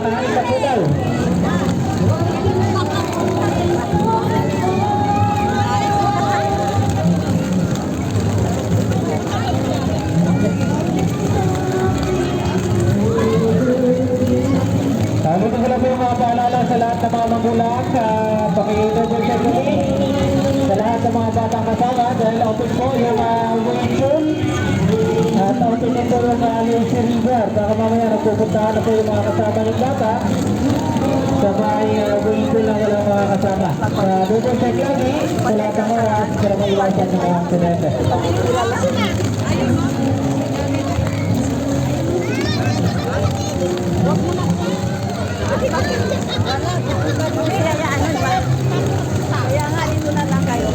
kakain na po daw. Lalo na sila po yung mga paalala sa lahat ng mga magulang, paki-double check ulit sa lahat ng mga batang kasama dahil open po yung swimming pool at open din po yung Lucy River. Baka mamaya nagpupuntahan na po yung mga kasama ng bata sa may swimming pool na walang mga kasama. Double check lagi sa lahat ng oras para maiwasan ng mga aksidente. Kaya nga, dito na lang kayo.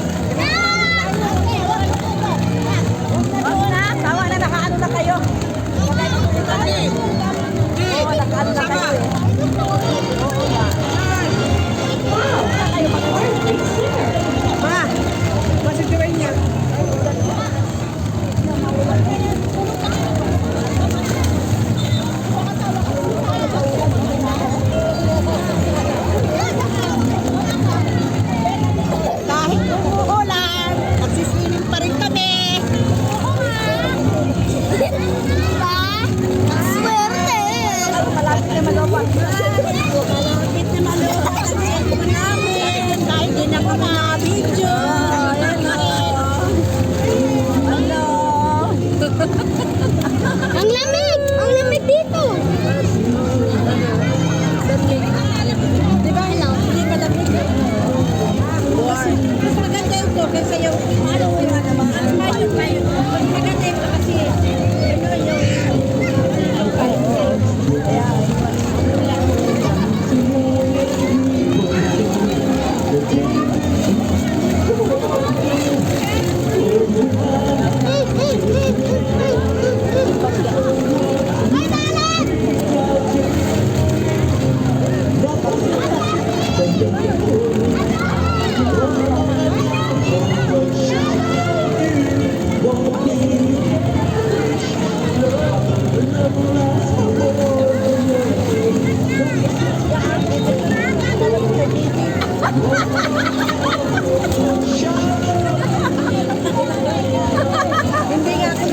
Wag na, tawa na, nakaano na kayo. Oo, nakaano na kayo eh. Ma, masituin niya. Kahit umuulan, nagsiswimming pa rin kami. Diba? Swerte! Malapit na malawag. Malapit na malawag ang cellphone namin. Kahit din ako na-video. Hello! Ang lamig! Ang lamig dito! Diba? Hindi malamig. Mas maganda yung to kaysa yung ano yung naman. Mas maganda yung kasi hindi nga ako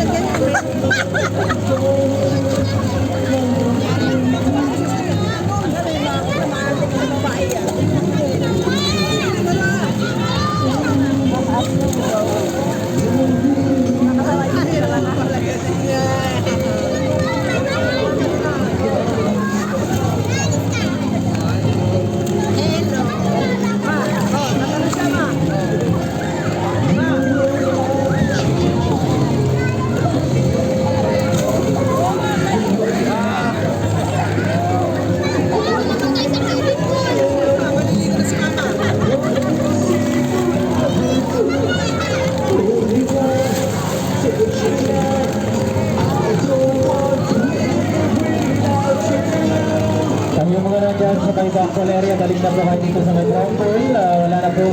Dyan sa may backwall area, balik na po kayo dito sa may ground pool. Wala na po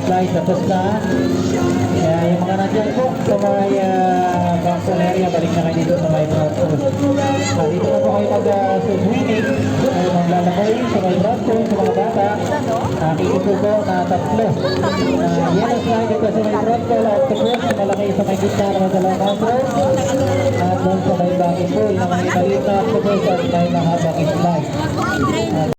slide, tapos na. Kaya yung mga nandyan po sa may backwall area, balik na kayo dito sa may ground pool. Dito na po kayo mag-swimming. Maglalakay sa may ground pool sa mga bata. Nakikita po na tatlo. Yellow slide dito sa may ground pool at cross na malaki sa may gitna ng dalawang control. At doon sa may backing pool na may maliit na octopus at may mahabang slide.